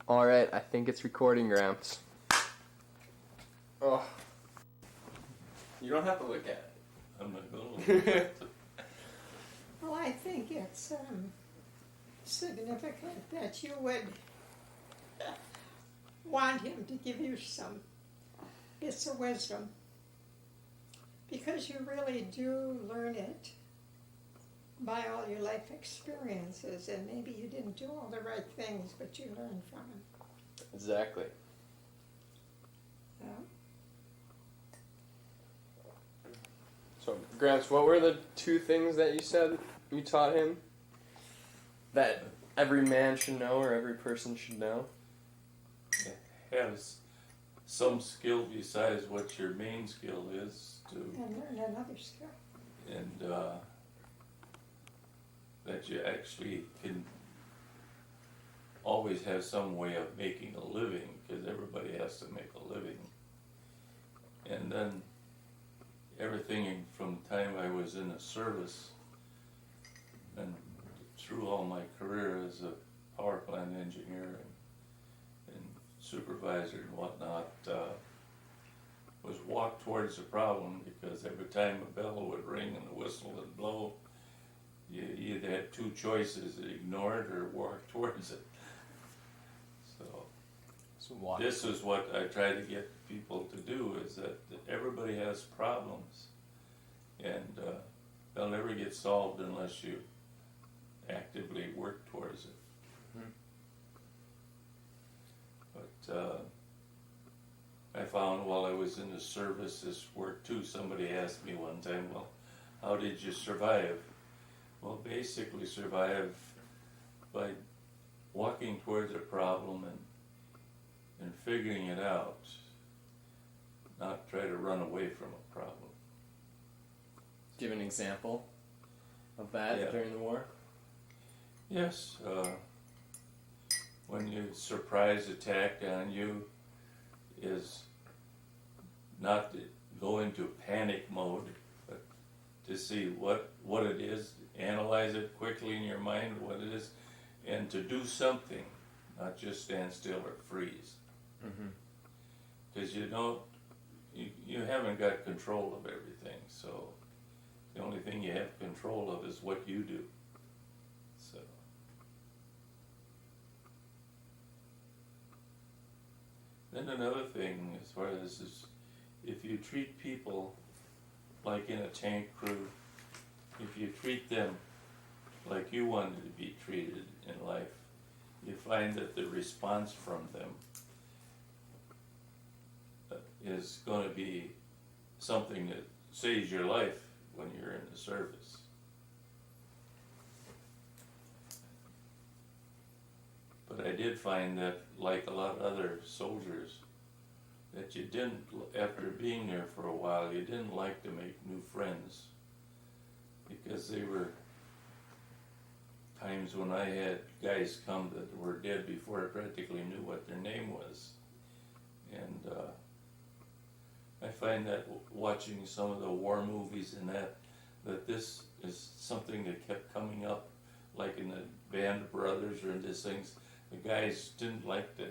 All right, I think it's recording, Gramps. Oh. You don't have to look at it. I'm not going to. Well, I think it's significant that you would want him to give you some bits of wisdom, because you really do learn it by all your life experiences, and maybe you didn't do all the right things, but you learned from them. Exactly. Yeah. So, Gramps, what were the two things that you said you taught him that every man should know or every person should know? Have some skill besides what your main skill is to, And learn another skill. and that you actually can always have some way of making a living, because everybody has to make a living. And then everything from the time I was in the service and through all my career as a power plant engineer and supervisor and whatnot, was walk towards the problem, because every time a bell would ring and a whistle would blow, you either had two choices: ignore it or walk towards it. So this is what I try to get people to do, is that everybody has problems, and they'll never get solved unless you actively work towards it. But I found while I was in the service this work too. Somebody asked me one time, well, how did you survive? Well, basically survive by walking towards a problem and figuring it out, not try to run away from a problem. Give an example of that during the war. Yes, when you surprise attack on you, is not to go into panic mode, but to see what it is, analyze it quickly in your mind, what it is, and to do something, not just stand still or freeze. Because you haven't got control of everything, so the only thing you have control of is what you do. So then another thing, as far as is, if you treat people like in a tank crew, if you treat them like you wanted to be treated in life, you find that the response from them is going to be something that saves your life when you're in the service. But I did find that, like a lot of other soldiers, that you didn't, after being there for a while, you didn't like to make new friends, because they were times when I had guys come that were dead before I practically knew what their name was. And I find that watching some of the war movies and that this is something that kept coming up, like in the Band of Brothers or in these things. The guys didn't like to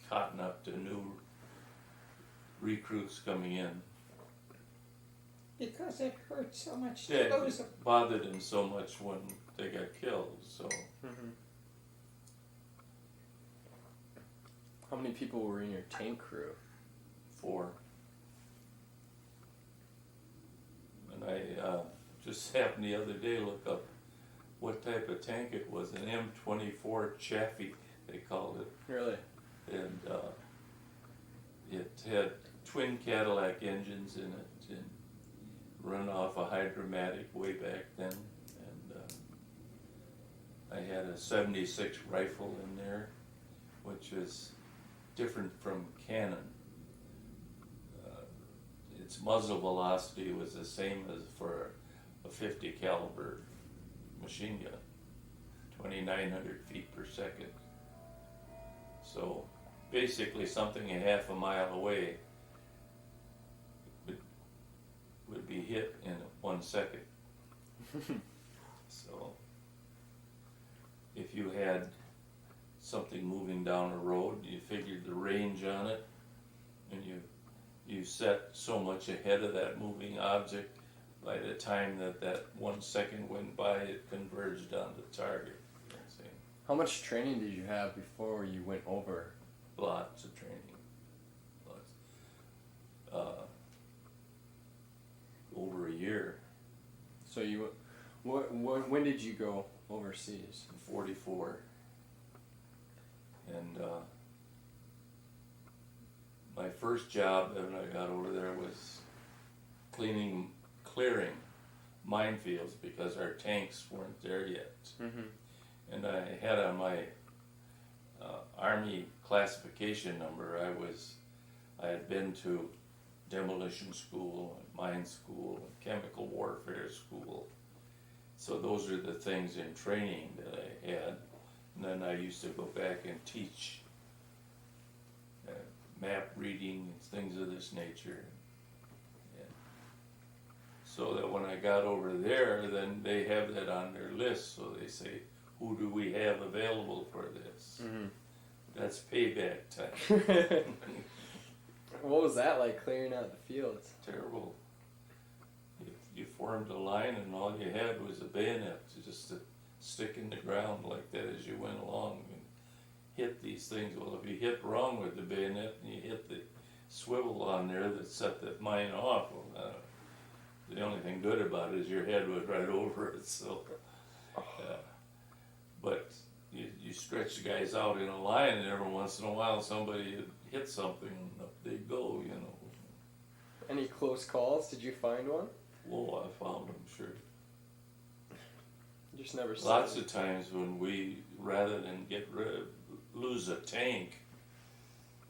cotton up to new recruits coming in. Because it hurt so much to Yeah, lose them. it bothered them so much when they got killed, so. How many people were in your tank crew? 4. And I just happened the other day to look up what type of tank it was, an M24 Chaffee, they called it. Really? And it had twin Cadillac engines in it and run off a Hydromatic way back then. And I had a 76 rifle in there, which is different from Cannon. Its muzzle velocity was the same as for a 50 caliber machine gun, 2,900 feet per second. So basically something a half a mile away would be hit in 1 second. So if you had something moving down a road, you figured the range on it, and you set so much ahead of that moving object. By the time that 1 second went by, it converged on the target. See? How much training did you have before you went over? Lots of training. Lots. Over a year. So you, when did you go overseas? 44. And my first job when I got over there was clearing minefields because our tanks weren't there yet. Mm-hmm. And I had on my Army classification number, I had been to demolition school, and mine school, and chemical warfare school. So those are the things in training that I had. And then I used to go back and teach map reading and things of this nature. And so that when I got over there, then they have that on their list. So they say, who do we have available for this? Mm-hmm. That's payback time. What was that like, clearing out the fields? Terrible. You formed a line and all you had was a bayonet just to stick in the ground like that as you went along and hit these things. Well, if you hit wrong with the bayonet and you hit the swivel on there that set the mine off, well, the only thing good about it is your head was right over it. So, but you stretch the guys out in a line, and every once in a while somebody hit something and up they go, you know. Any close calls? Did you find one? Whoa, I found them, sure. You just never saw Lots them. of times when we, rather than lose a tank,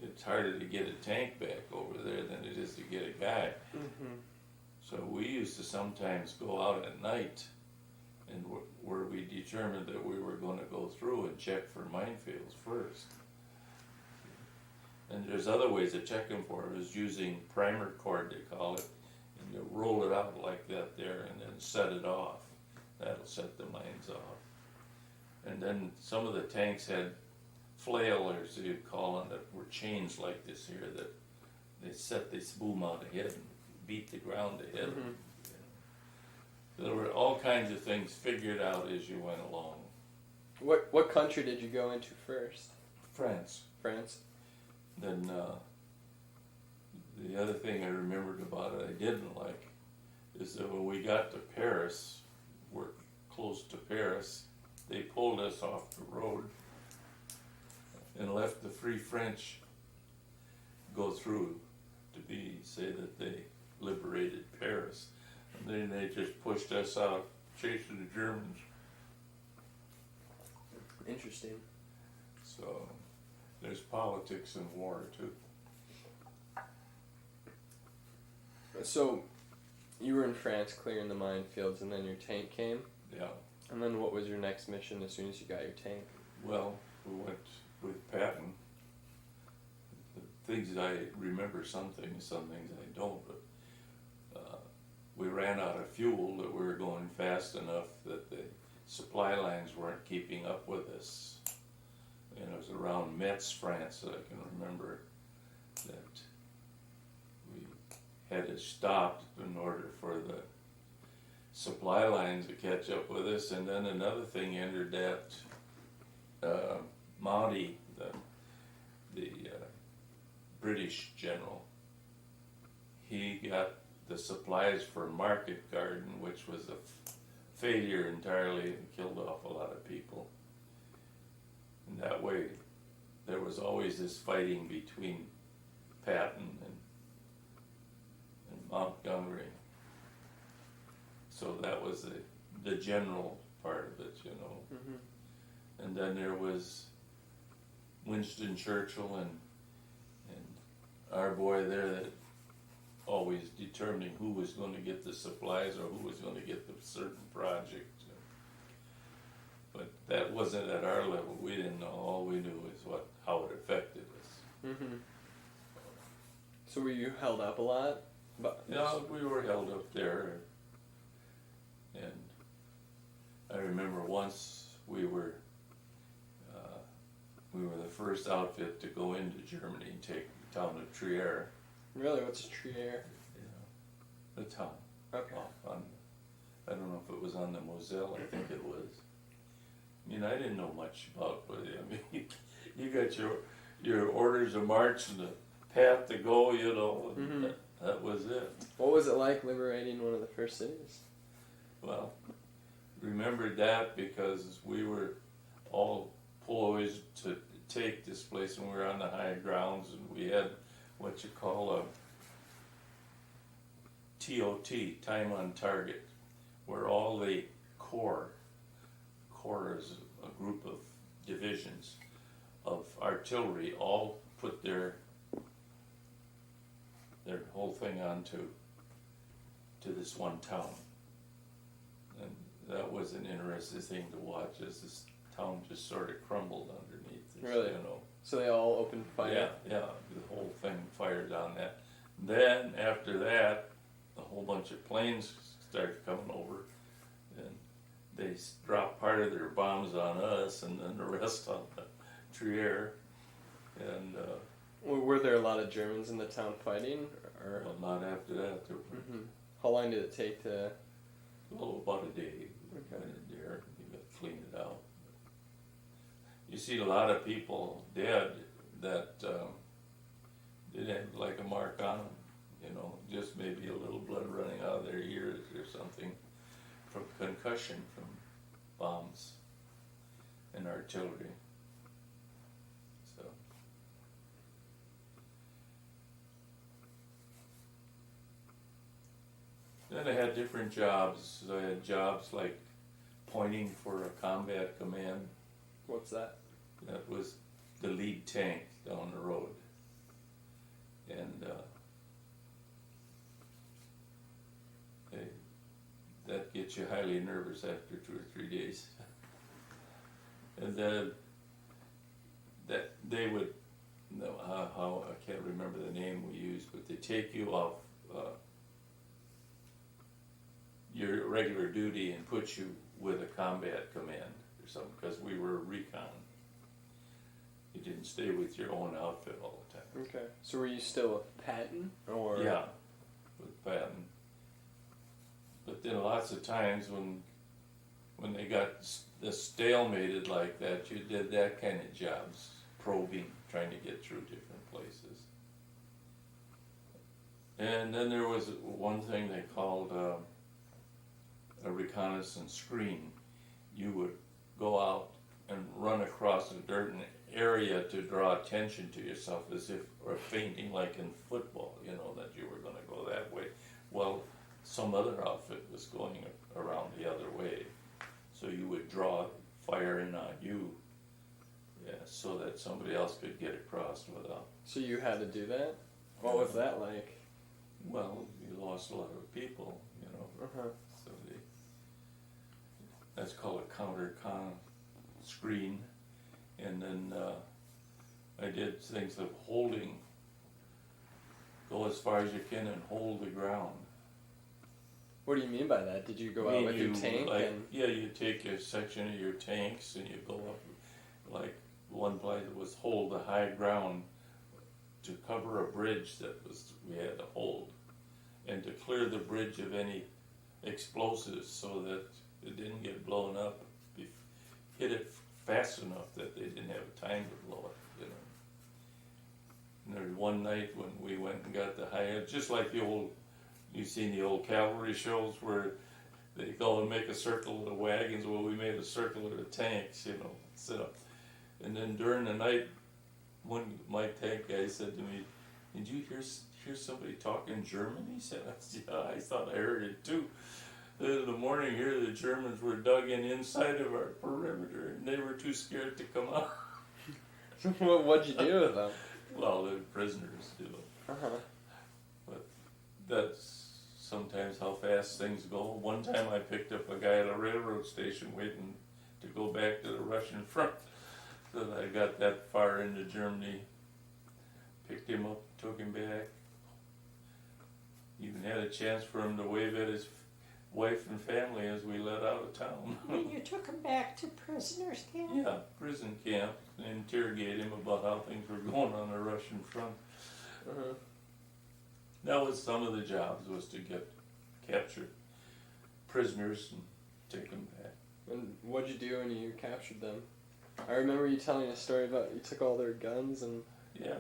it's harder to get a tank back over there than it is to get a guy. Mm-hmm. So we used to sometimes go out at night, and where we determined that we were going to go through and check for minefields first. And there's other ways of checking for it, is using primer cord, they call it, and you roll it out like that there and then set it off. That'll set the mines off. And then some of the tanks had flailers, you'd call them, that were chains like this here, that they set this boom out ahead and beat the ground ahead. Mm-hmm. There were all kinds of things figured out as you went along. What country did you go into first? France. France? Then the other thing I remembered about it I didn't like is that when we got to Paris, we're close to Paris, they pulled us off the road and left the Free French go through to say that they liberated Paris. And then they just pushed us out, chasing the Germans. Interesting. So there's politics in war too. So, you were in France clearing the minefields, and then your tank came? Yeah. And then what was your next mission as soon as you got your tank? Well, we went with Patton. The things I remember, some things I don't, but we ran out of fuel, that we were going fast enough that the supply lines weren't keeping up with us. And it was around Metz, France, that I can remember that we had to stop in order for the supply lines to catch up with us. And then another thing entered that Mounty, the British general, he got the supplies for Market Garden, which was a failure entirely and killed off a lot of people. And that way, there was always this fighting between Patton and Montgomery. So that was the general part of it, you know. Mm-hmm. And then there was Winston Churchill and our boy there that always determining who was going to get the supplies or who was going to get the certain project. But that wasn't at our level. We didn't know. All we knew is how it affected us. Mm-hmm. So were you held up a lot? But Yeah, we were held up there. And I remember once we were we were the first outfit to go into Germany and take the town of Trier, Really, what's Trier? the town. Okay. Off on, I don't know if it was on the Moselle, I think it was. I mean, I didn't know much about, but I mean, you got your orders of march and the path to go, you know, and Mhm. that was it. What was it like liberating one of the first cities? Well, remembered that because we were all poised to take this place and we were on the high grounds and we had what you call a TOT, time on target, where all the corps is a group of divisions of artillery, all put their whole thing onto this one town. And that was an interesting thing to watch as this town just sort of crumbled underneath us, Really? you know. So they all opened fire? Yeah, the whole thing fired on that. Then after that, a whole bunch of planes started coming over, and they dropped part of their bombs on us, and then the rest on the Trier. And Were there a lot of Germans in the town fighting? Or well, not after that. There were, Mhm. How long did it take to? well, about a day. We Okay. went in there, you got to clean it out. You see a lot of people dead that didn't have like a mark on them, you know, just maybe a little blood running out of their ears or something from concussion from bombs and artillery. So. Then I had different jobs. I had jobs like pointing for a combat command. What's that? That was the lead tank down the road. And that gets you highly nervous after 2 or 3 days. And then that they would, no, how I can't remember the name we used, but they take you off your regular duty and put you with a combat command or something, because we were recon. You didn't stay with your own outfit all the time. Okay. So were you still with Patton? Or Yeah, with Patton. But then lots of times when they got stalemated like that, you did that kind of jobs, probing, trying to get through different places. And then there was one thing they called a reconnaissance screen. You would go out and run across a certain area to draw attention to yourself, as if, or feinting like in football, you know, that you were going to go that way. Well, some other outfit was going around the other way. So you would draw fire in on you, yeah, so that somebody else could get across without. So you had to do that? What was that like? Well, you lost a lot of people, you know. Uh-huh. So that's called a counter screen. And then I did things of holding, go as far as you can and hold the ground. What do you mean by that? Did you go out with your tank like, and? Yeah, you take a section of your tanks and you go up, like one place was hold the high ground to cover a bridge that we had to hold, and to clear the bridge of any explosives so that it didn't get blown up. Hit it fast enough that they didn't have time to blow it, you know. And there was one night when we went and got the high, just like the old, you've seen the old cavalry shows where they go and make a circle of the wagons. Well, we made a circle of the tanks, you know, set up. And then during the night, one my tank guy said to me, "Did you hear somebody talking German?" He said, "Yeah, I thought I heard it too." Then in the morning here, the Germans were dug in inside of our perimeter, and they were too scared to come out. What'd you do with them? Well, they're prisoners, you know. Uh-huh. But that's sometimes how fast things go. One time I picked up a guy at a railroad station waiting to go back to the Russian front. So I got that far into Germany, picked him up, took him back. Even had a chance for him to wave at his wife and family as we let out of town. And you took him back to prisoners camp? Yeah, prison camp, and interrogate him about how things were going on the Russian front. Uh-huh. That was some of the jobs, was to get captured prisoners and take them back. And what'd you do when you captured them? I remember you telling a story about you took all their guns and Yeah.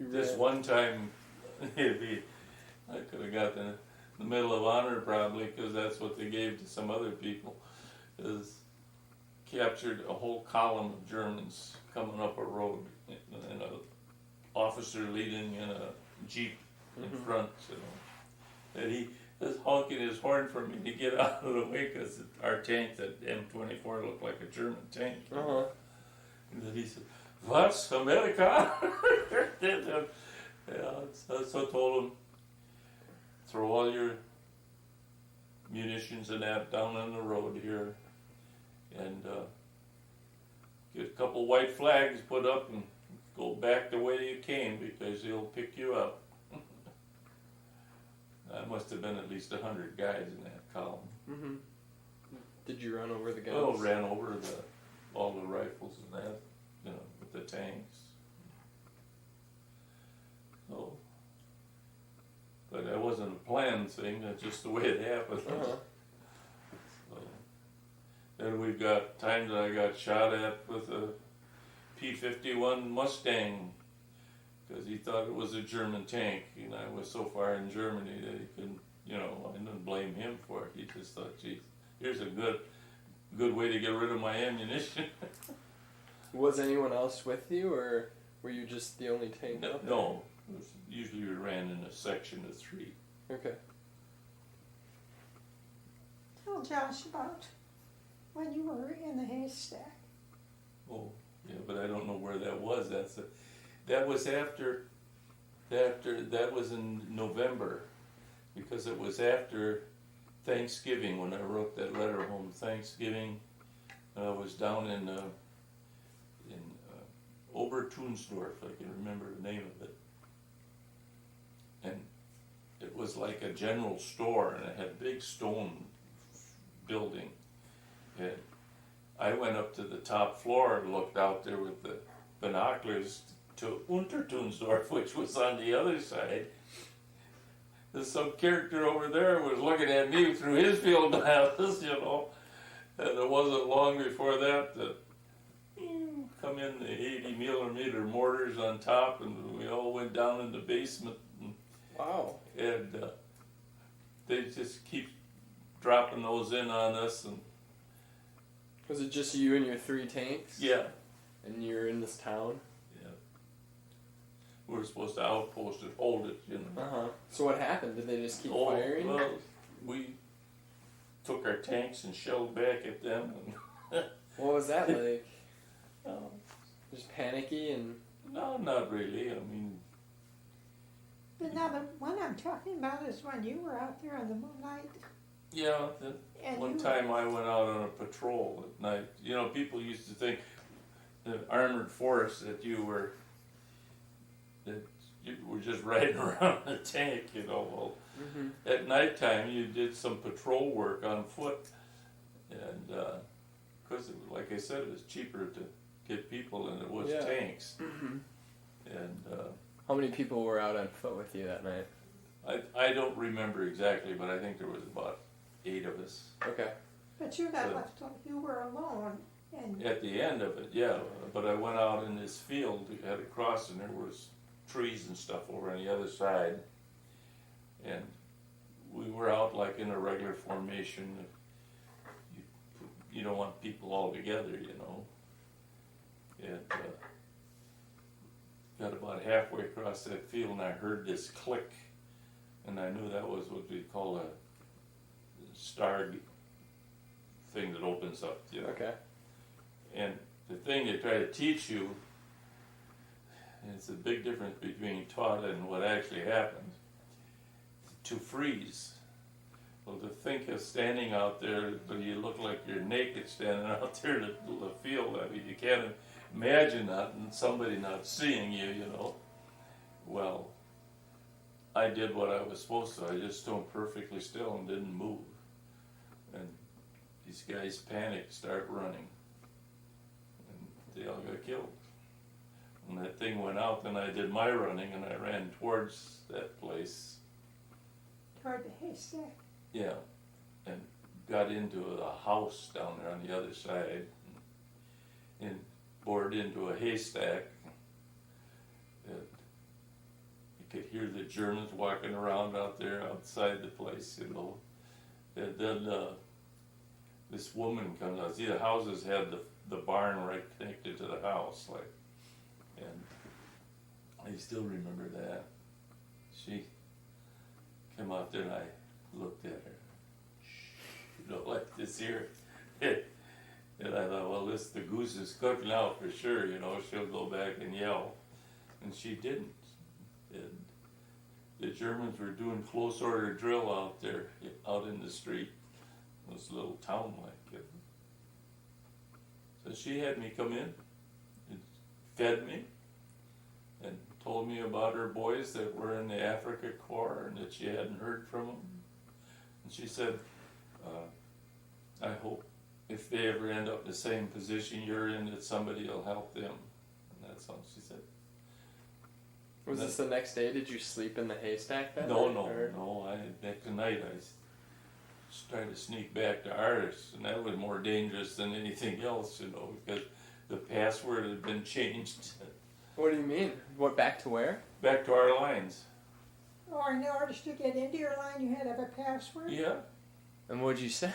you This ran. one time, I could have got the Medal of Honor probably, because that's what they gave to some other people, is captured a whole column of Germans coming up a road, and a officer leading in a jeep in Mhm. front, you know. And he was honking his horn for me to get out of the way, because our tank, that M24, looked like a German tank. Uh-huh. And then he said, "Was, America?" Yeah, so I told him, throw all your munitions and that down on the road here, and get a couple white flags put up and go back the way you came, because he'll pick you up. I must have been at least 100 guys in that column. Mm-hmm. Did you run over the guns? Oh, ran over all the rifles and that, you know, with the tanks. So, but that wasn't a planned thing, that's just the way it happened. Uh-huh. So, then we've got times that I got shot at with a P-51 Mustang, because he thought it was a German tank, and I was so far in Germany that he couldn't, you know, I didn't blame him for it. He just thought, geez, here's a good way to get rid of my ammunition. Was anyone else with you, or were you just the only tank up there? No, usually we ran in a section of 3. Okay. Tell Josh about when you were in the haystack. Oh, yeah, but I don't know where that was. That was after that was in November, because it was after Thanksgiving when I wrote that letter home. Thanksgiving, I was down in Obertunsdorf, I can remember the name of it, and it was like a general store, and it had a big stone building, and I went up to the top floor and looked out there with the binoculars to Untertunsdorf, which was on the other side. There's some character over there was looking at me through his field glasses, you know, and it wasn't long before that come in the 80 millimeter mortars on top, and we all went down in the basement, Wow. and they just keep dropping those in on us, and Was it just you and your 3 tanks? yeah. And you're in this town? Yeah. We were supposed to outpost it, hold it, you know. Uh-huh. So what happened? Did they just keep firing? Well, we took our tanks and shelled back at them. And What was that like? no, Just panicky and... no, not really. I mean, But now the one I'm talking about is when you were out there in the moonlight. yeah, And one you time I went out on a patrol at night. You know, people used to think the armored force that you were just riding around a tank, you know. Well, Mm-hmm. at nighttime you did some patrol work on foot, and because like I said, it was cheaper to get people than it was Yeah. tanks. Mm-hmm. And How many people were out on foot with you that night? I don't remember exactly, but I think there was about 8 of us. Okay. But you got So- left, you were alone, and At the end of it, yeah, but I went out in this field, we had a cross, and there was trees and stuff over on the other side, and we were out like in a regular formation. You don't want people all together, you know. And got about halfway across that field, and I heard this click, and I knew that was what we call a star thing that opens up, you know. Okay. And the thing they try to teach you, and it's a big difference between taught and what actually happens, to freeze. Well, to think of standing out there, but you look like you're naked standing out there in the field. I mean, you can't imagine that, and somebody not seeing you, you know. Well, I did what I was supposed to. I just stood perfectly still and didn't move. And these guys panicked, start running, and they all got killed. When that thing went out, then I did my running and I ran towards that place. Toward the haystack. Yeah, and got into a house down there on the other side and bored into a haystack. And you could hear the Germans walking around out there outside the place, you know. And then this woman comes out. See, the houses had the barn right connected to the house, like, and I still remember that. She came out there and I looked at her. You know, like this here. And I thought, well, the goose is cooked now for sure, you know, she'll go back and yell. And she didn't. And the Germans were doing close order drill out there, out in the street. This little town like it. So she had me come in and fed me and told me about her boys that were in the Africa Corps and that she hadn't heard from them. And she said, I hope if they ever end up in the same position you're in, that somebody will help them. And that's all she said. Was this the next day? Did you sleep in the haystack then? No. Next night I tried to sneak back to ours, and that was more dangerous than anything else, you know, because the password had been changed. What do you mean? What, back to where? Back to our lines. Or in order to get into your line, you had to have a password? Yeah. And what'd you say?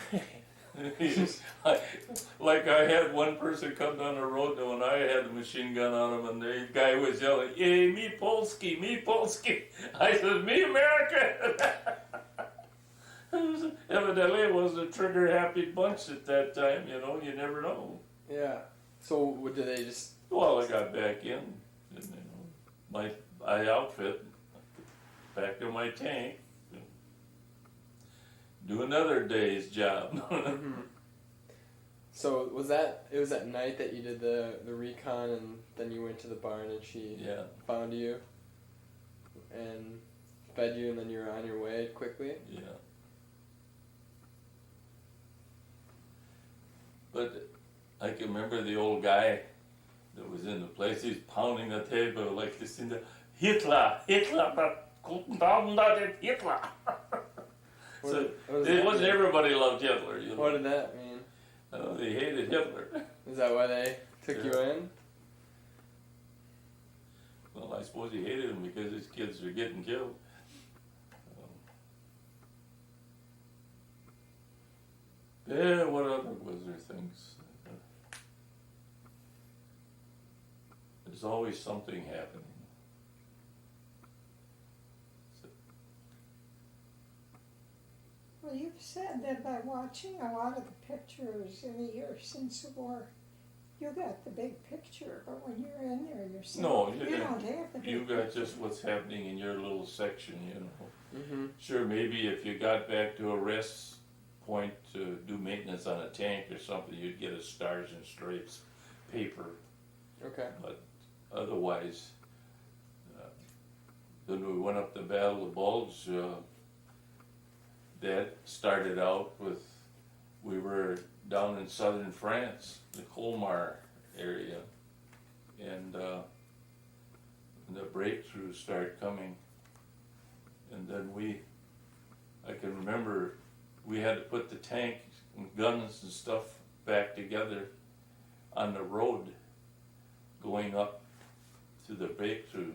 Like I had one person come down the road when I had the machine gun on him, and the guy was yelling, "Hey, me Polski, me Polski." I said, "Me American." Evidently, it was a trigger-happy bunch at that time. You know, you never know. Yeah. So what did they just? Well, I got back in, and, you know, my outfit, back to my tank. Do another day's job. Mm-hmm. So it was at night that you did the recon, and then you went to the barn and she found you and fed you, and then you were on your way quickly? Yeah. But I can remember the old guy that was in the place, he's pounding the table like this in the Hitler, guten Abend, Hitler. So it wasn't everybody loved Hitler. You know? What did that mean? They hated Hitler. Is that why they took you in? Well, I suppose he hated him because his kids were getting killed. Yeah, what other was there things? There's always something happening. Well, you've said that by watching a lot of the pictures in the years since the war, you got the big picture, but when you're in there yourself, No, you don't have the big you got picture. just what's happening in your little section, you know. Mm-hmm. Sure, maybe if you got back to a rest point to do maintenance on a tank or something, you'd get a stars and stripes paper. Okay. But otherwise, then we went up the Battle of Bulge. That started out with, we were down in southern France, the Colmar area, and the breakthroughs started coming. And then I can remember we had to put the tank and guns and stuff back together on the road going up to the breakthrough.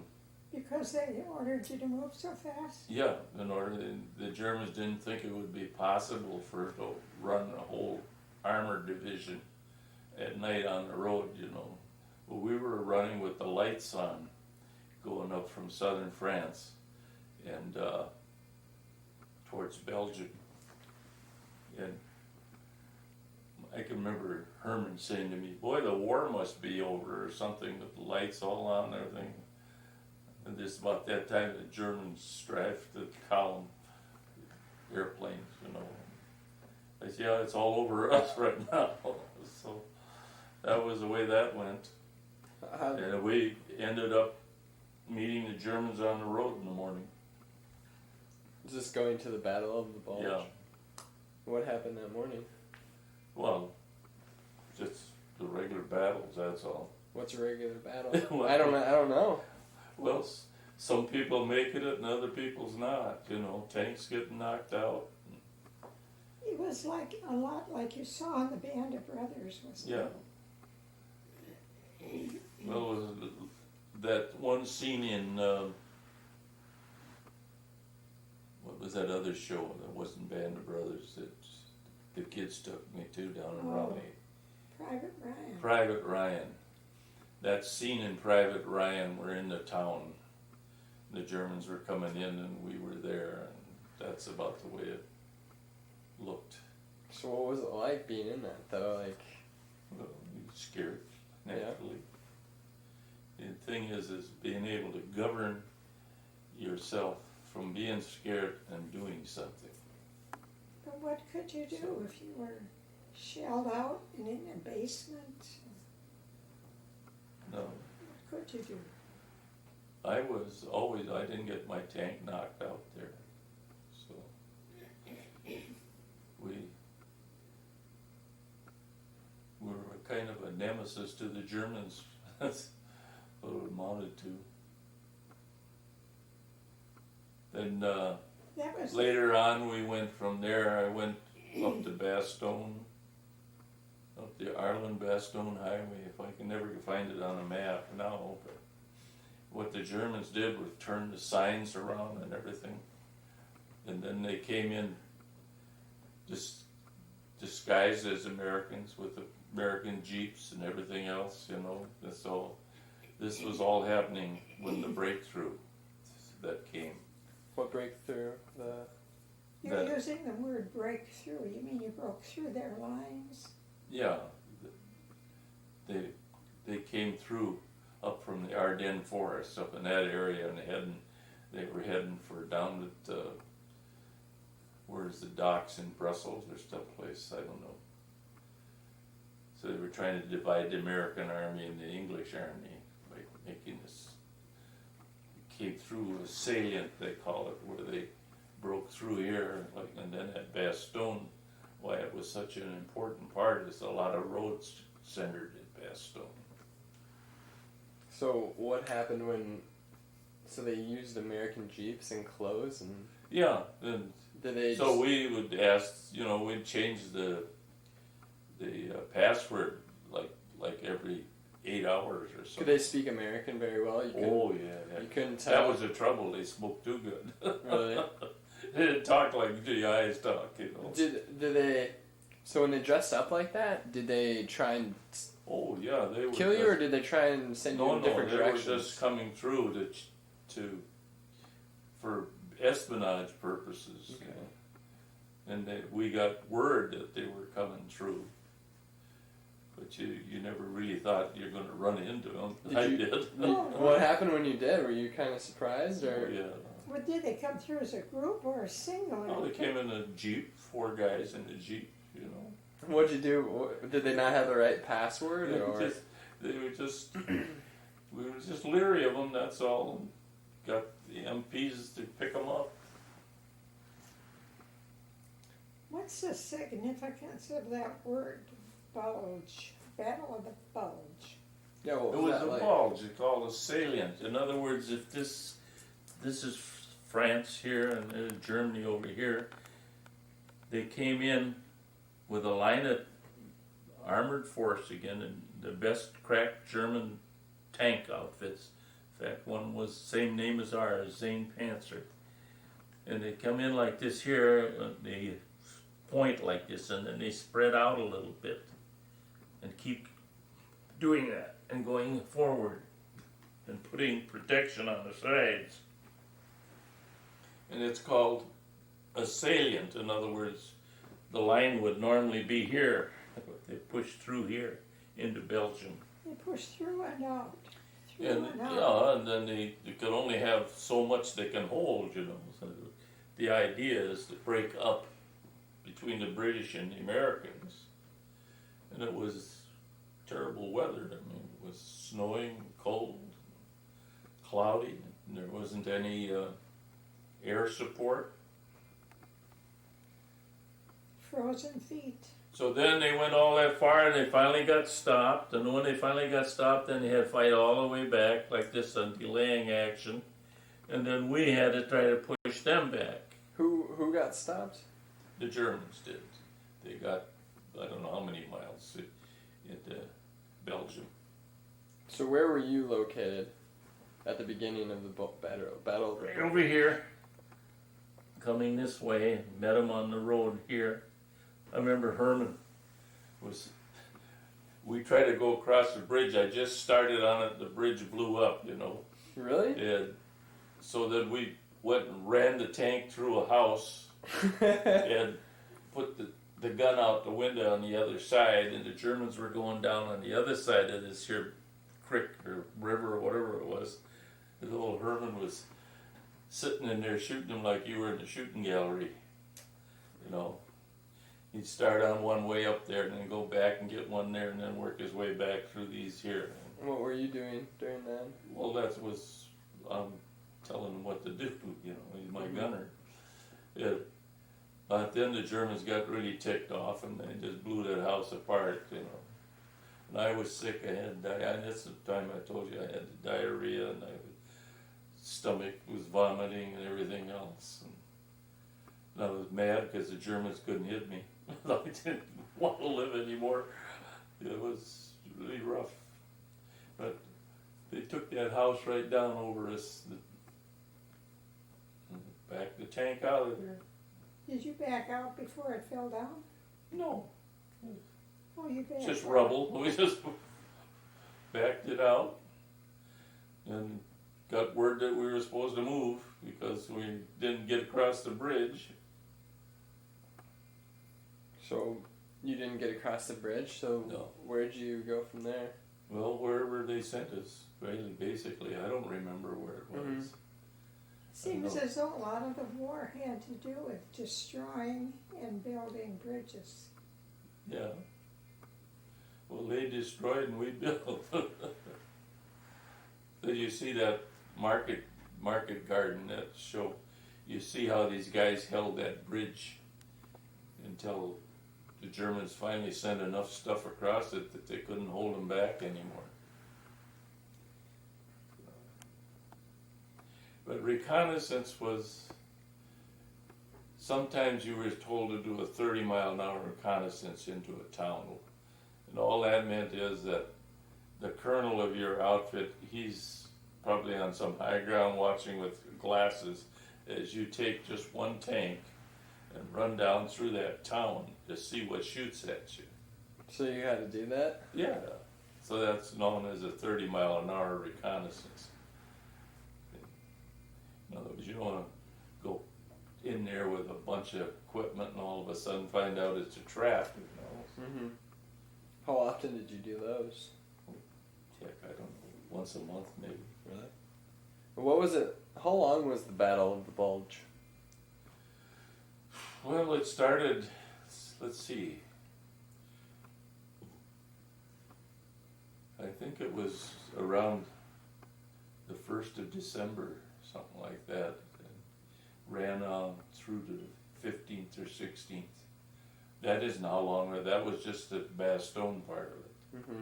Because they ordered you to move so fast? Yeah, the Germans didn't think it would be possible to run a whole armored division at night on the road, you know. Well, we were running with the lights on, going up from southern France and towards Belgium. And I can remember Herman saying to me, "Boy, the war must be over," or something, with the lights all on and everything. And just about that time, the Germans strafed the column airplanes, you know. I said, "Yeah, it's all over us right now." So that was the way that went. And we ended up meeting the Germans on the road in the morning. Just going to the Battle of the Bulge? Yeah. What happened that morning? Well, just the regular battles, that's all. What's a regular battle? Well, I don't know. Well, some people making it and other people's not, you know, tanks getting knocked out. It was like a lot like you saw in the Band of Brothers, wasn't Yeah. it? Well, it was that one scene in, what was that other show that wasn't Band of Brothers that the kids took me to down in Oh. Raleigh? Private Ryan. Private Ryan. That scene in Private Ryan, we're in the town. The Germans were coming in and we were there, and that's about the way it looked. So what was it like being in that though? Like, Well, you were scared, naturally. The thing is being able to govern yourself from being scared and doing something. But what could you do if you were shelled out and in a basement? No, What could you do? I didn't get my tank knocked out there. So, we were kind of a nemesis to the Germans. That's what it amounted to. Then, That was later on, we went from there. I went up to Bastogne, up the Ireland-Bastogne Highway. If I can never find it on a map now, but what the Germans did was turn the signs around and everything, and then they came in disguised as Americans with American jeeps and everything else. You know, this was all happening when the breakthrough that came. what breakthrough? You're using the word breakthrough. You mean you broke through their lines? Yeah, they came through up from the Ardennes forest up in that area, and they were heading for down at where's the docks in Brussels or someplace, I don't know. So they were trying to divide the American army and the English army by making this. Came through a salient, they call it, where they broke through here, and then at Bastogne. Why it was such an important part is a lot of roads centered at Bastogne. So what happened when? So they used American jeeps and clothes, and Yeah, and did they? so we would ask, you know, we'd change the password like every 8 hours or so. Could they speak American very well? You Oh yeah, you couldn't that tell. was the trouble. They spoke too good. Really? They didn't talk like GIs talk, you know. Did they? So when they dressed up like that, did they try and Oh yeah, they were kill you, or did they try and send you in different they directions? were just coming through for espionage purposes. Okay. And we got word that they were coming through, but you never really thought you're going to run into them. I did. What happened when you did? Were you kind of surprised, or? Oh, yeah. Well, did they come through as a group or a single? Oh, they came in a Jeep, 4 guys in a Jeep, you know. What'd you do? Did they not have the right password, or? We were just leery of them, that's all. Got the MPs to pick them up. What's the significance of that word, bulge? Battle of the Bulge. Yeah, what It was was that a like? bulge, it's called a salient. In other words, if this is France here and Germany over here, they came in with a line of armored force again, and the best crack German tank outfits. In fact, one was the same name as ours, Zane Panzer. And they come in like this here, they point like this, and then they spread out a little bit and keep doing that and going forward and putting protection on the sides. And it's called a salient. In other words, the line would normally be here, but they pushed through here into Belgium. They push through and out. Through And and out. yeah, and then they could only have so much they can hold, you know. So the idea is to break up between the British and the Americans. And it was terrible weather. I mean, it was snowing, cold, cloudy. And there wasn't any air support. frozen feet. So then they went all that far and they finally got stopped. And when they finally got stopped, then they had to fight all the way back like this, a delaying action. And then we had to try to push them back. Who got stopped? The Germans did. They got, I don't know how many miles into Belgium. So where were you located at the beginning of the battle? Right over here, coming this way, met him on the road here. I remember Herman we tried to go across the bridge. I just started on it, the bridge blew up, you know. Really? And so then we went and ran the tank through a house and put the gun out the window on the other side, and the Germans were going down on the other side of this here creek or river or whatever it was. The little Herman was sitting in there shooting them like you were in the shooting gallery, you know. He'd start on one way up there and then go back and get one there and then work his way back through these here. What were you doing during that? Well, that was telling him what to do, you know. He's my gunner. Yeah. But then the Germans got really ticked off and they just blew that house apart, you know. And I was sick. I had and that's the time I told you I had the diarrhea and my stomach was vomiting and everything else. And I was mad because the Germans couldn't hit me. I didn't want to live anymore. It was really rough. But they took that house right down over us, backed the tank out of there. Did you back out before it fell down? No. Oh, you backed Just out. rubble. We just backed it out and got word that we were supposed to move because we didn't get across the bridge. So you didn't get across the bridge, so No. where'd you go from there? Well, wherever they sent us, really, basically. I don't remember where it was. Mhm. Seems as though a lot of the war had to do with destroying and building bridges. Yeah. Well, they destroyed and we built. So you see that market garden, that show, you see how these guys held that bridge until the Germans finally sent enough stuff across it that they couldn't hold them back anymore. But reconnaissance was, sometimes you were told to do a 30-mile-an-hour reconnaissance into a town. And all that meant is that the colonel of your outfit, he's probably on some high ground watching with glasses as you take just one tank and run down through that town to see what shoots at you. So you had to do that? Yeah. So that's known as a 30-mile-an-hour reconnaissance. In other words, you don't want to go in there with a bunch of equipment and all of a sudden find out it's a trap, you know. Mm-hmm. How often did you do those? Heck, I don't know, once a month maybe. Really? What was it? How long was the Battle of the Bulge? Well, it started, let's see. I think it was around the 1st of December, something like that. And ran on through to the 15th or 16th. That isn't how long, that was just the Bastogne part of it. Mm-hmm.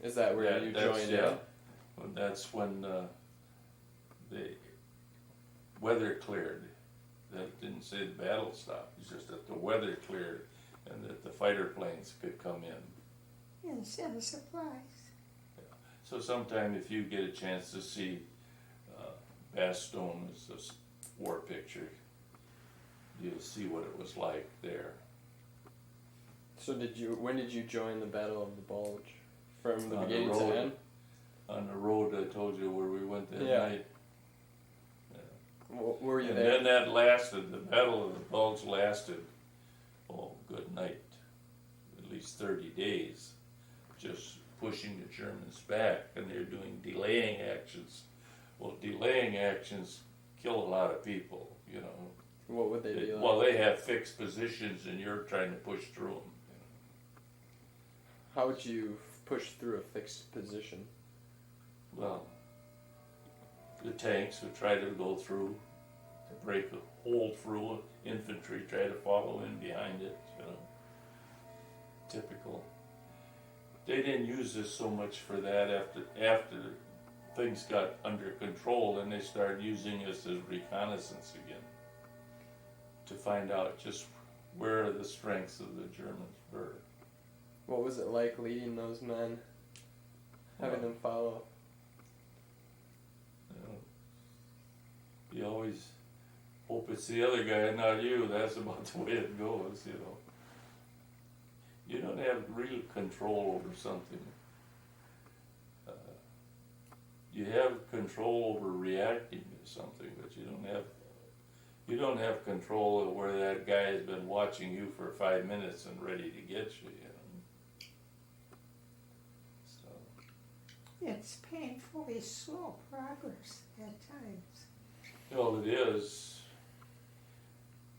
Is that where you joined in? Yeah. Well, that's when the weather cleared. That didn't say the battle stopped, it's just that the weather cleared and that the fighter planes could come in. And send supplies. So sometime if you get a chance to see Bastogne as a war picture, you'll see what it was like there. So when did you join the Battle of the Bulge? From the On the beginning to road. end? On the road I told you where we went that Yeah. night. Were you And there? then that lasted, the Battle of the Bulge lasted, oh, good night, at least 30 days, just pushing the Germans back, and they're doing delaying actions. Well, delaying actions kill a lot of people, you know. What would they do? Well, they have fixed positions, and you're trying to push through them. How would you push through a fixed position? Well, the tanks would try to go through, break a hole through infantry, try to follow in behind it, you know. Typical. They didn't use this so much for that after things got under control, and they started using this as reconnaissance again to find out just where the strengths of the Germans were. What was it like leading those men? Having them follow? You always hope it's the other guy and not you. That's about the way it goes, you know. You don't have real control over something. You have control over reacting to something, but you don't have control of where that guy has been watching you for 5 minutes and ready to get you, you know. So. It's painfully slow progress at times. Well, it is,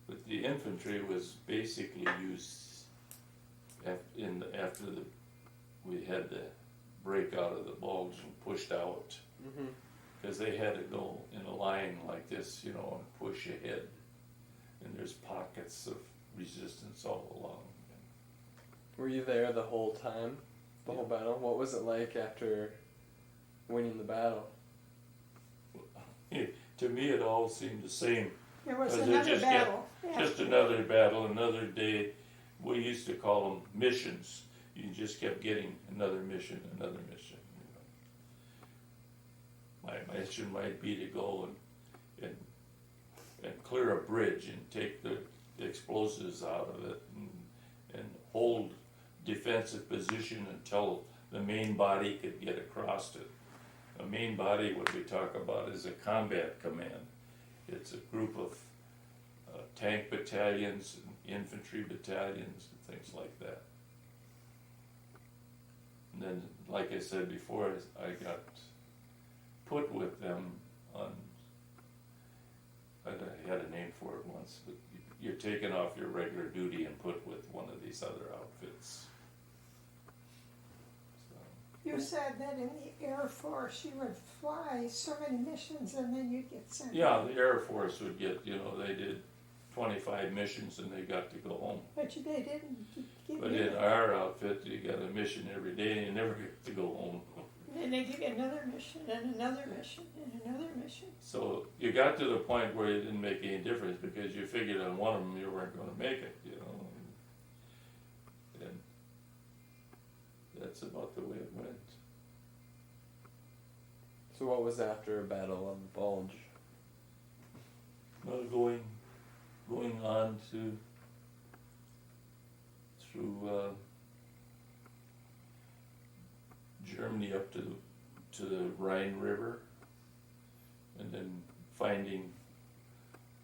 but the infantry was basically used after we had the break out of the bulge and pushed out, because they had to go in a line like this, you know, and push ahead, and there's pockets of resistance all along. Were you there the whole time, the whole battle? What was it like after winning the battle? To me, it all seemed the same. There was 'Cause another battle. Just another battle, another day. We used to call them missions. You just kept getting another mission, another mission. You know. My mission might be to go and clear a bridge and take the explosives out of it and hold defensive position until the main body could get across it. A main body, what we talk about, is a combat command. It's a group of tank battalions, and infantry battalions, and things like that. And then, like I said before, I got put with them on, I had a name for it once, but you're taken off your regular duty and put with one of these other outfits. You said that in the Air Force you would fly so many missions and then you'd get sent Yeah, home. the Air Force would get, you know, they did 25 missions and they got to go home. But they didn't give But you in our outfit, you got a mission every day and you never get to go home. And they give you another mission and another mission and another mission. So you got to the point where it didn't make any difference because you figured on one of them you weren't going to make it, you know. And that's about the way it went. So what was after Battle of the Bulge? Well, going on through Germany up to the Rhine River, and then finding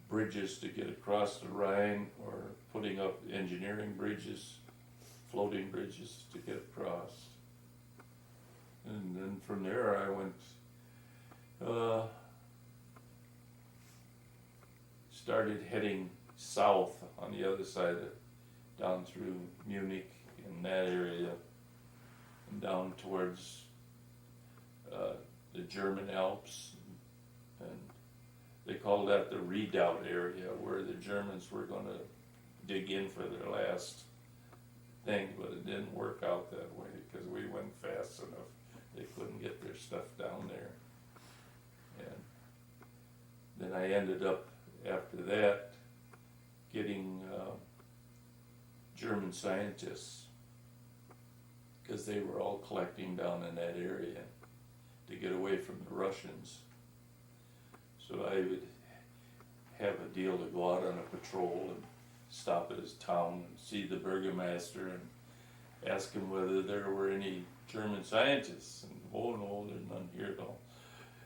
bridges to get across the Rhine, or putting up engineering bridges, floating bridges to get across. And then from there I went started heading south on the other side, down through Munich in that area, and down towards the German Alps, and they call that the redoubt area, where the Germans were going to dig in for their last thing, but it didn't work out that way because we went fast enough. They couldn't get their stuff down there. And then I ended up, after that, getting German scientists, because they were all collecting down in that area to get away from the Russians. So I would have a deal to go out on a patrol and stop at his town and see the burgomaster and ask him whether there were any German scientists. And oh no, there's none here at all.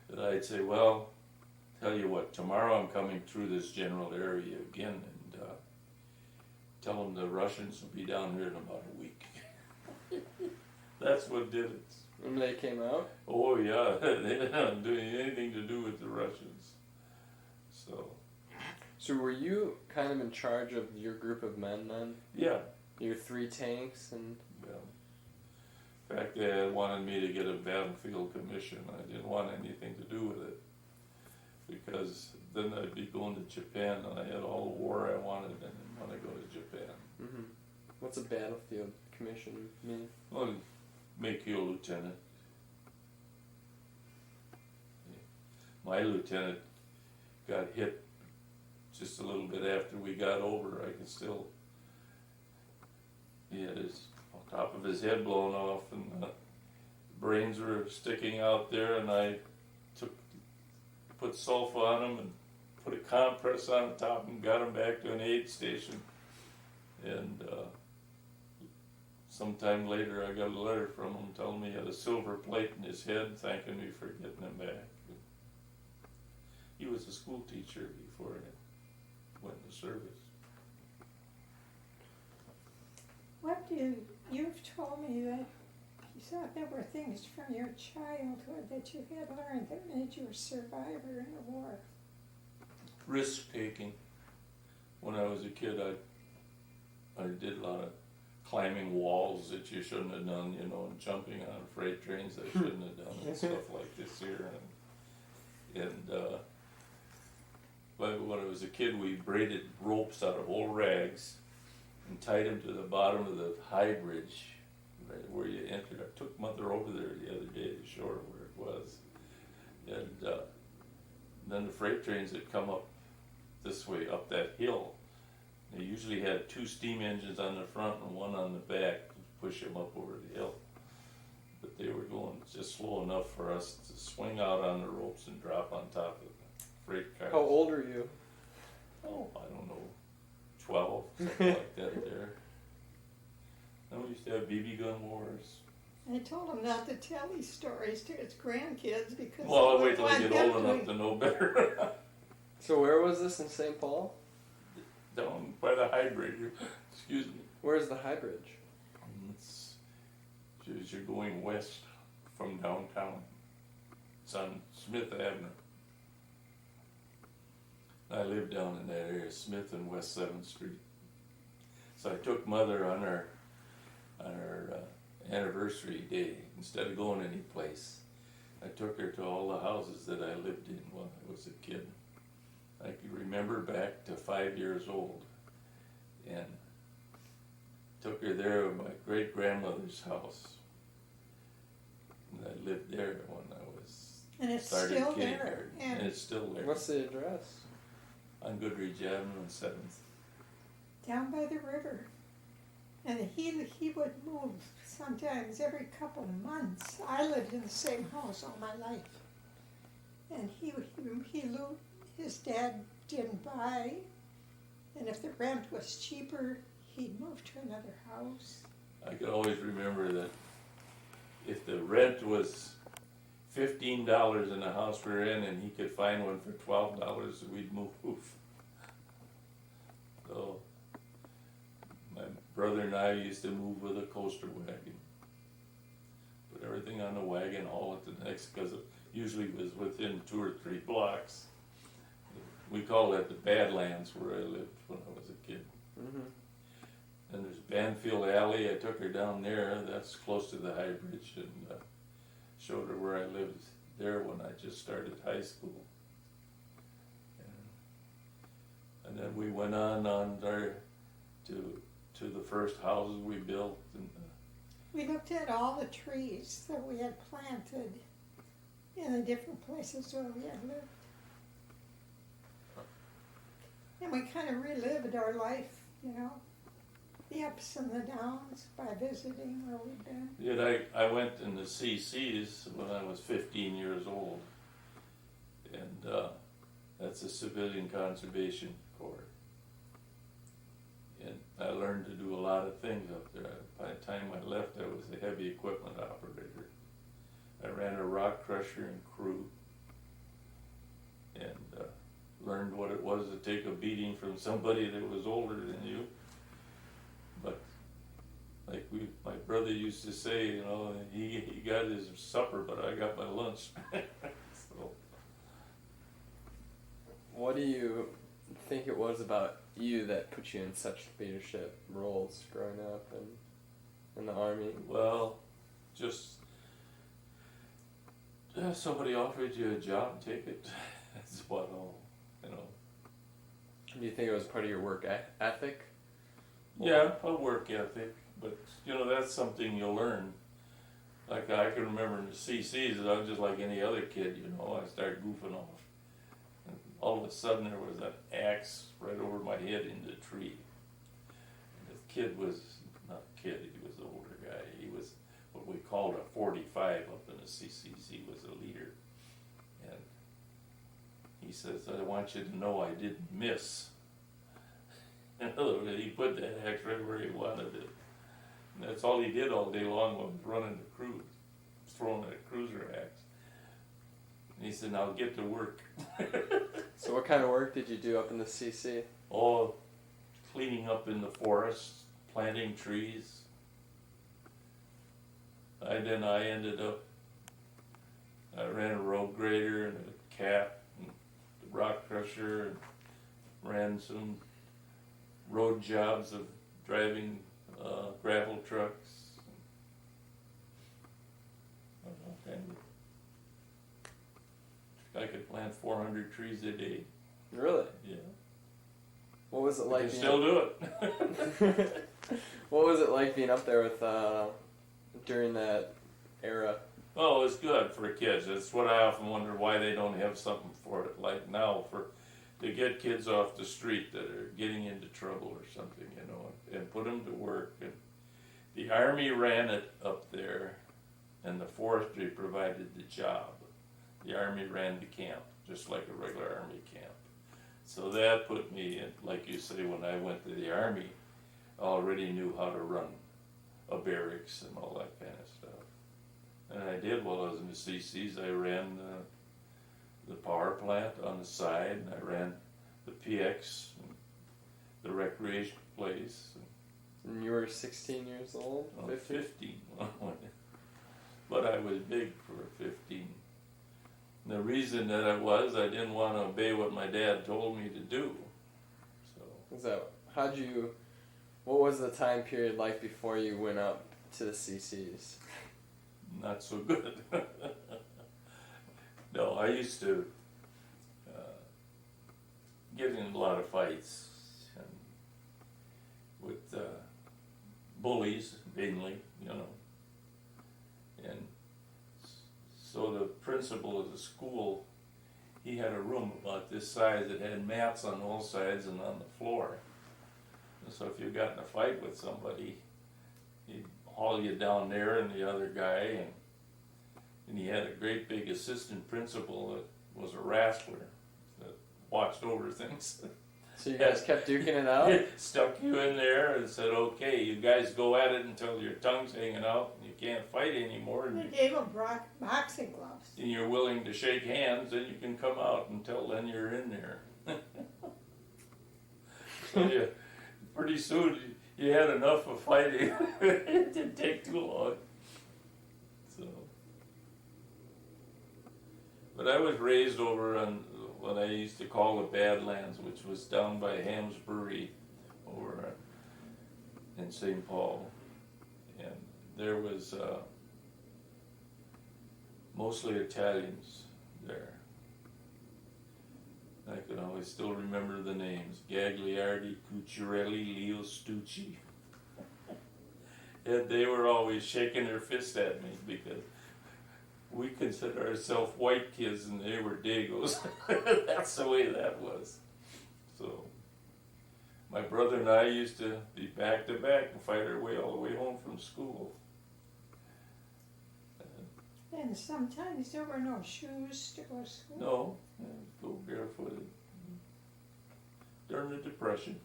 And I'd say, well, tell you what, tomorrow I'm coming through this general area again, and tell them the Russians will be down here in about a week. That's what did it. When they came out? Oh yeah, they didn't do anything to do with the Russians. So were you kind of in charge of your group of men then? Yeah. Your 3 tanks and... Yeah. In fact, they wanted me to get a battlefield commission. I didn't want anything to do with it. because then I'd be going to Japan, and I had all the war I wanted, and didn't want to go to Japan. Mm-hmm. What's a battlefield commission mean? Well, make you a lieutenant. My lieutenant got hit just a little bit after we got over. I can still, he had his top of his head blown off, and brains were sticking out there, and I put sulfa on him and put a compress on top and got him back to an aid station. And sometime later I got a letter from him telling me he had a silver plate in his head, thanking me for getting him back. He was a school teacher before he went into service. What you've told me that you thought there were things from your childhood that you had learned that made you a survivor in the war. Risk taking. When I was a kid, I did a lot of climbing walls that you shouldn't have done, you know, and jumping on freight trains I shouldn't have done, and stuff like this here. But when I was a kid, we braided ropes out of old rags and tied them to the bottom of the high bridge, right where you entered. I took Mother over there the other day to show her where it was. And then the freight trains that come up this way, up that hill, they usually had 2 steam engines on the front and 1 on the back to push them up over the hill. But they were going just slow enough for us to swing out on the ropes and drop on top of the freight cars. How old are you? Oh, I don't know, 12, something like that there. Then we used to have BB gun wars. I told him not to tell these stories to his grandkids because Well, I'll they wait till I would get want old him enough to know better. So where was this, in St. Paul? Down by the high bridge, excuse me. Where's the high bridge? It's as you're going west from downtown. It's on Smith Avenue. I live down in that area, Smith and West 7th Street. So I took Mother on her anniversary day. Instead of going any place, I took her to all the houses that I lived in when I was a kid. I can remember back to 5 years old, and took her there at my great-grandmother's house. And I lived there when I was and it's started still kindergarten, there. and it's still there. What's the address? On Goodrich Avenue on 7th. Down by the river. And he would move sometimes every couple of months. I lived in the same house all my life. And his dad didn't buy, and if the rent was cheaper, he'd move to another house. I could always remember that if the rent was $15 in the house we were in, and he could find one for $12, we'd move. So my brother and I used to move with a coaster wagon. Put everything on the wagon, haul it to the next, because it usually was within 2 or 3 blocks. We call that the Badlands where I lived when I was a kid. Mm-hmm. And there's Banfield Alley. I took her down there. That's close to the High Bridge, and showed her where I lived there when I just started high school. And then we went on there to the first houses we built. And We looked at all the trees that we had planted in the different places where we had lived. And we kind of relived our life, you know, the ups and the downs by visiting where we've been. yet I went in the CCs when I was 15 years old, and that's a Civilian Conservation Corps. And I learned to do a lot of things up there. By the time I left, I was a heavy equipment operator. I ran a rock crusher and crew, and learned what it was to take a beating from somebody that was older than you. But like my brother used to say, you know, he got his supper, but I got my lunch. So. What do you think it was about you that put you in such leadership roles growing up and in the Army? Well, just somebody offered you a job, take it. That's what all, you know. Do you think it was part of your work ethic? Yeah, a work ethic, but you know, that's something you'll learn. Like I can remember in the CCs, I was just like any other kid, you know, I started goofing off. And all of a sudden there was an axe right over my head in the tree. And this kid was, not a kid, he was an older guy. He was what we called a 45 up in the CCs. He was a leader. And he says, I want you to know I didn't miss. In other words, he put that axe right where he wanted it. And that's all he did all day long was running the cruise, throwing a cruiser axe. And he said, now get to work. So what kind of work did you do up in the CC? Oh, cleaning up in the forest, planting trees. Then I ended up, I ran a road grader and a cat and a rock crusher and ran some road jobs of driving gravel trucks. I could plant 400 trees a day. Really? Yeah. What was it I like? can still do it. What was it like being up there with during that era? Oh, it's good for kids. It's what I often wonder why they don't have something for it like now to get kids off the street that are getting into trouble or something, you know, and put them to work. And the Army ran it up there, and the forestry provided the job. The Army ran the camp, just like a regular Army camp. So that put me in, like you say, when I went to the Army, I already knew how to run a barracks and all that kind of stuff. And I did while I was in the CCs. I ran the power plant on the side, and I ran the PX, and the recreation place. And you were 16 years old? 15. But I was big for 15. And the reason that I didn't want to obey what my dad told me to do. So. What was the time period like before you went up to the CCs? Not so good. No, I used to get in a lot of fights and with bullies, mainly, you know. And so the principal of the school, he had a room about this size that had mats on all sides and on the floor. And so if you got in a fight with somebody, he'd haul you down there and the other guy, and he had a great big assistant principal that was a wrestler that watched over things. So you guys kept duking it out? Stuck you in there and said, okay, you guys go at it until your tongue's hanging out and you can't fight anymore. And they gave him boxing gloves. And you're willing to shake hands, then you can come out. Until then, you're in there. So yeah, pretty soon you had enough of fighting. It didn't take too long. So, but I was raised over on what I used to call the Badlands, which was down by Hamsbury over in St. Paul. And there was mostly Italians there. I can always still remember the names: Gagliardi, Cucciarelli, Leo Stucci. And they were always shaking their fist at me because we consider ourselves white kids and they were Dagos. That's the way that was. So my brother and I used to be back to back and fight our way all the way home from school. And sometimes there were no shoes to go to school. No, go barefooted. During the Depression.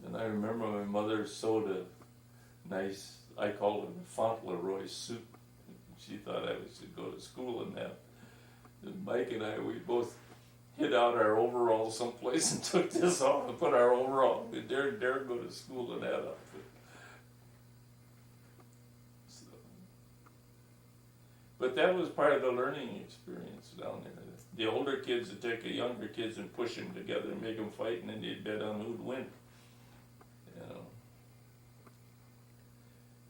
And I remember my mother sewed a nice, I called it a Fauntleroy suit. She thought I was to go to school in that. And Mike and I, we both hid out our overalls someplace and took this off and put our overall. We dare go to school in that outfit. So. But that was part of the learning experience down there. The older kids would take the younger kids and push them together and make them fight, and then they'd bet on who'd win. You know.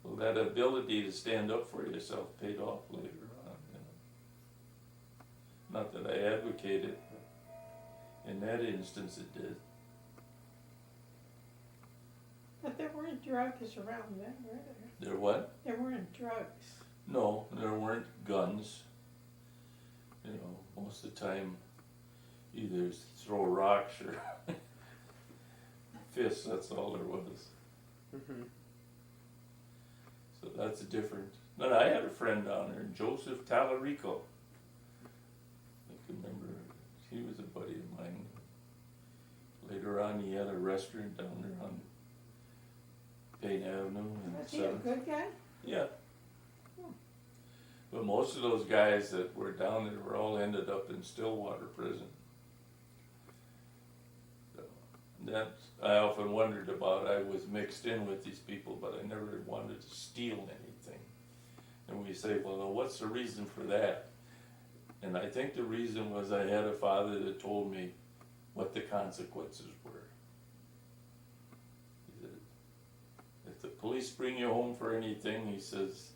Well, that ability to stand up for yourself paid off later on. You know. Not that I advocate it. In that instance, it did. But there weren't drugs around then, were there? There what? There weren't drugs. No, there weren't guns. You know, most of the time, either throw rocks or fists, that's all there was. Mm-hmm. So that's different. Then I had a friend down there, Joseph Tallarico. I can remember, he was a buddy of mine. Later on, he had a restaurant down there on Payne Avenue. Was he a good guy? Yeah. But most of those guys that were down there were all ended up in Stillwater prison. So that I often wondered about. I was mixed in with these people, but I never wanted to steal anything. And we say, well, what's the reason for that? And I think the reason was I had a father that told me what the consequences were. He said, if the police bring you home for anything, he says,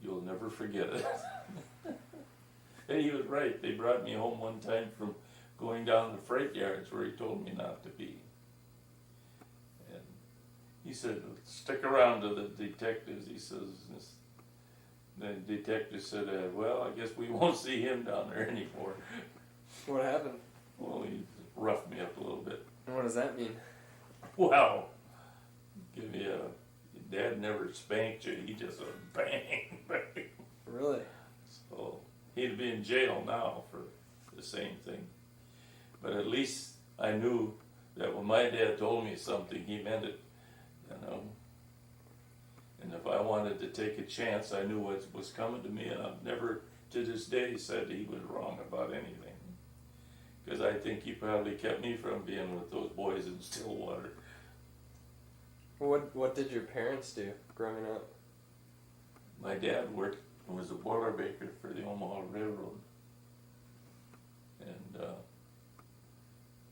you'll never forget it. And he was right. They brought me home one time from going down to freight yards where he told me not to be. And he said, stick around to the detectives. He says, the detective said, well, I guess we won't see him down there anymore. What happened? Well, he roughed me up a little bit. And what does that mean? Wow. Give me a... Dad never spanked you. He just bang, bang. Really? So he'd be in jail now for the same thing. But at least I knew that when my dad told me something, he meant it, you know. And if I wanted to take a chance, I knew what was coming to me, and I've never, to this day, said he was wrong about anything. Because I think he probably kept me from being with those boys in Stillwater. What did your parents do growing up? My dad was a boilermaker for the Omaha Railroad. And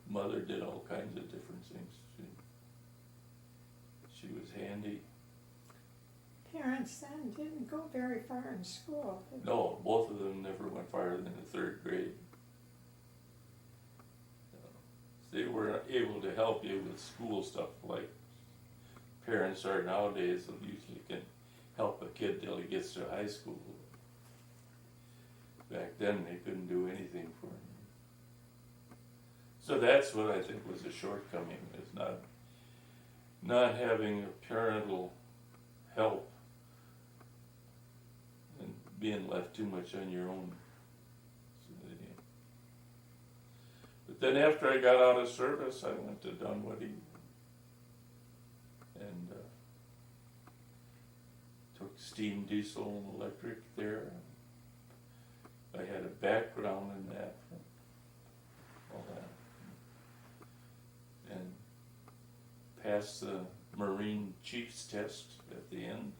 mother did all kinds of different things. She was handy. Parents then didn't go very far in school. No, both of them never went farther than the third grade. They were able to help you with school stuff like parents are nowadays. That usually can help a kid till he gets to high school. Back then they couldn't do anything for him. So that's what I think was a shortcoming, is not having a parental help and being left too much on your own. But then after I got out of service, I went to Dunwoody and took steam, diesel, and electric there. I had a background in that, all that, and passed the Marine Chiefs test at the end,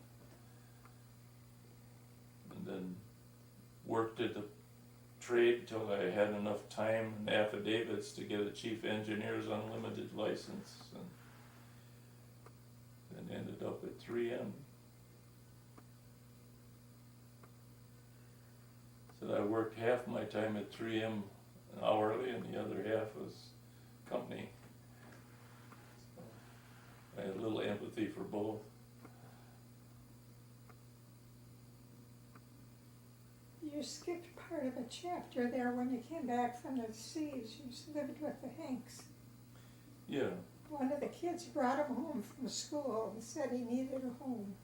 and then worked at the trade till I had enough time and affidavits to get a Chief Engineer's Unlimited license, and then ended up at 3M. So I worked half my time at 3M hourly and the other half was company. So I had a little empathy for both. You skipped part of a chapter there when you came back from the seas. You lived with the Hanks. Yeah. One of the kids brought him home from school and said he needed a home.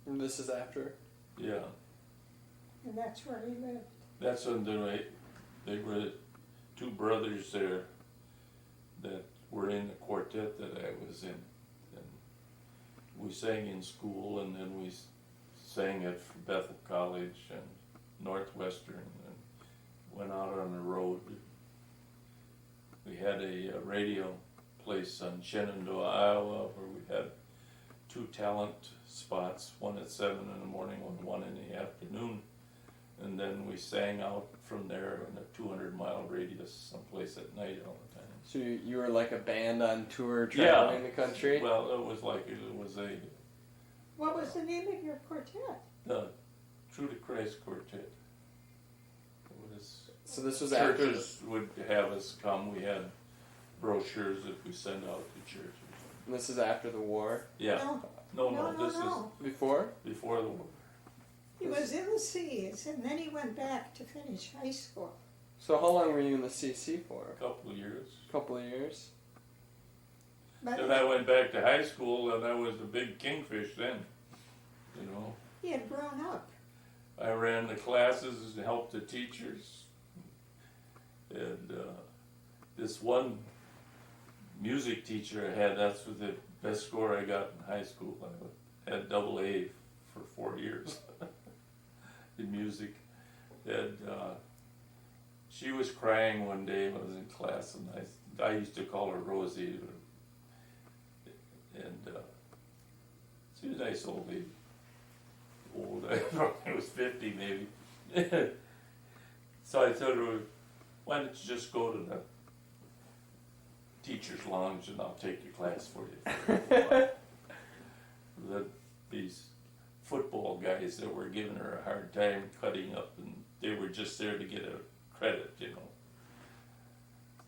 And this is after? Yeah. And that's where he lived. That's when they were two brothers there that were in the quartet that I was in. And we sang in school, and then we sang at Bethel College and Northwestern, and went out on the road. We had a radio place on Shenandoah, Iowa, where we had 2 talent spots, one at 7 in the morning and one in the afternoon. And then we sang out from there in a 200-mile radius, someplace at night all the time. So you were like a band on tour traveling the country? Well, it was like it was a... What was the name of your quartet? The True to Christ Quartet. What is was. So this was after. Churches would have us come. We had brochures that we sent out to churches. And this is after the war. Yeah. No. This is Before. before the war. He was in the Seas, and then he went back to finish high school. So how long were you in the CC for? A couple of years. A couple of years. But Then I went back to high school, and I was the big kingfish then. You know, he had grown up. I ran the classes and helped the teachers. And this one music teacher I had, that's what the best score I got in high school. I had AA for 4 years in music. And she was crying one day when I was in class, and I used to call her Rosie. And she was a nice old lady. Old, I probably was 50 maybe. So I told her, why don't you just go to the teacher's lounge and I'll take your class for you. These football guys that were giving her a hard time cutting up, and they were just there to get a credit, you know.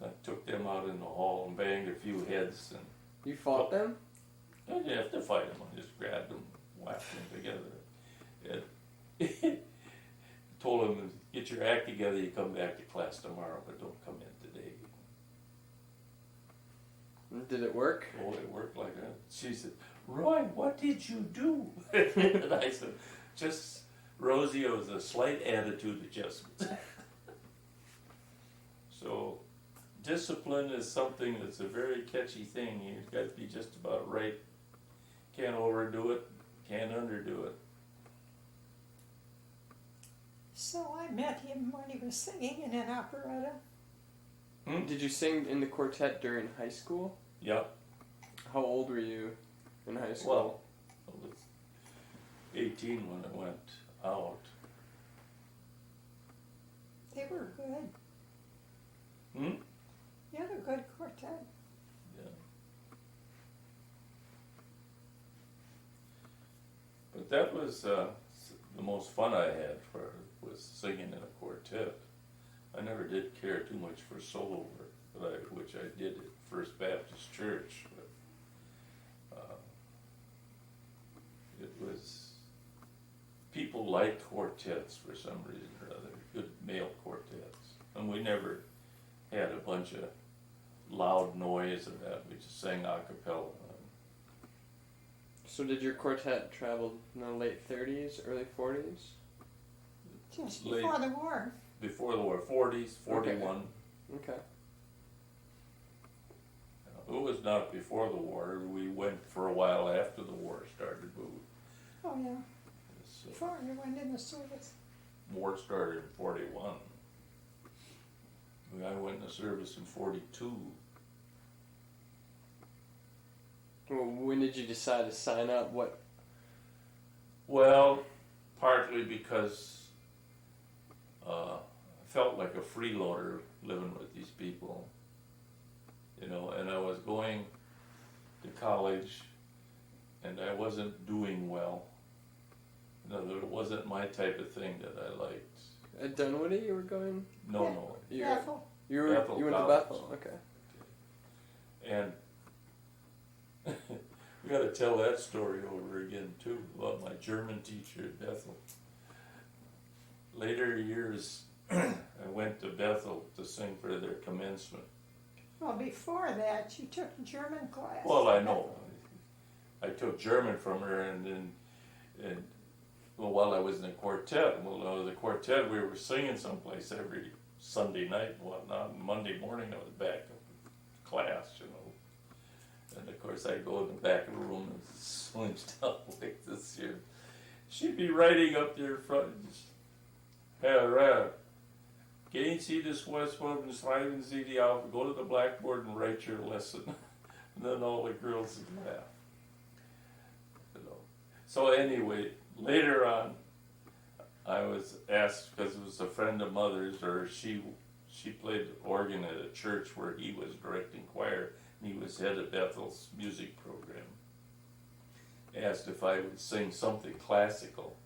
I took them out in the hall and banged a few heads. And You fought them? I didn't have to fight them. I just grabbed them, whacked them together. And told them, get your act together, you come back to class tomorrow, but don't come in today. Did it work? Oh, it worked like that. She said, Roy, what did you do? And I said, just, Rosie, it was a slight attitude adjustment. So, discipline is something that's a very catchy thing. You've got to be just about right. Can't overdo it, can't underdo it. So I met him when he was singing in an operetta. Did you sing in the quartet during high school? Yep. How old were you in high school? Well, I was 18 when I went out. They were good. You had a good quartet. Yeah. But that was the most fun I had was singing in a quartet. I never did care too much for solo work, which I did at First Baptist Church. But it was, people liked quartets for some reason or other, good male quartets. And we never had a bunch of loud noise or that. We just sang a cappella. So did your quartet travel in the late 30s, early 40s? Just before the war. Before the war, 40s, 41. Okay. It was not before the war. We went for a while after the war started. Oh yeah. So Before you went in the service. war started in 41. I went in the service in 42. Well, when did you decide to sign up? What? Well, partly because I felt like a freeloader living with these people, you know, and I was going to college and I wasn't doing well. In other words, it wasn't my type of thing that I liked. At Dunwoody you were going? No. Bethel. You went to College. Bethel, okay. And we got to tell that story over again too, about my German teacher at Bethel. Later years, I went to Bethel to sing for their commencement. Well, before that, you took German class. Well, I know. I took German from her, and while I was in the quartet, the quartet, we were singing someplace every Sunday night and whatnot. And Monday morning, I was back in class, you know. And of course, I'd go in the back of the room and slouch down like this here. She'd be writing up there in front. Herr, gehen Sie das Westward and schreiben Sie die auf. Go to the blackboard and write your lesson. And then all the girls would laugh. You know. So anyway, later on, I was asked, because it was a friend of Mother's, or she played organ at a church where he was directing choir, and he was head of Bethel's music program. Asked if I would sing something classical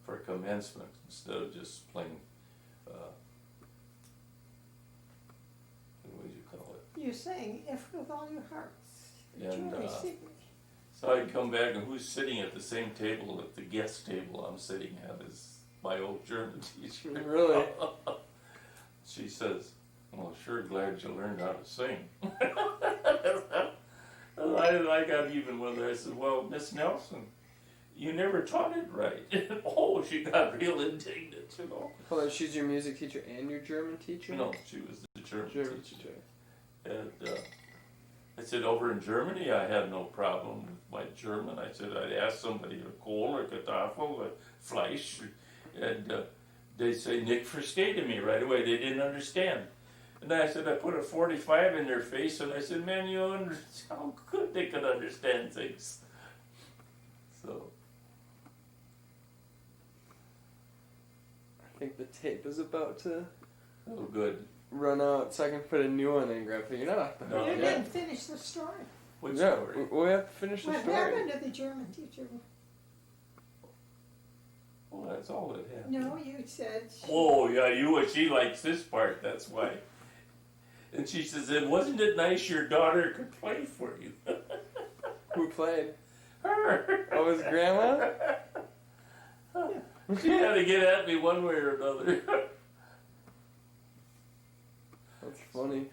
for commencement instead of just playing you saying, if with all your hearts, And, truly seek me. So I come back, and who's sitting at the same table at the guest table I'm sitting at is my old German teacher. Really? She says, well, sure glad you learned how to sing. I got even with her. I said, well, Miss Nelson, you never taught it right. Oh, she got real indignant, you know. Hold on, she's your music teacher and your German teacher? No, she was the German German teacher. teacher. And I said, over in Germany, I had no problem with my German. I said, I'd ask somebody a Kohl or Kartoffel or Fleisch, and they'd say, Nick versteht me right away. They didn't understand. And I said, I put a 45 in their face, and I said, man, you understand how good they could understand things. So. I think the tape is about to Oh, good. run out, so I can put a new one in, Grandpa. You're not off the No, hook You yet. didn't finish the story. Which Yeah, story? we have to finish the What story. happened to the German teacher? Well, that's all that happened. No, you said. Oh, yeah, she likes this part, that's why. And she says, and wasn't it nice your daughter could play for you? Who played? Her. Oh, his grandma? She had to get at me one way or another. That's funny.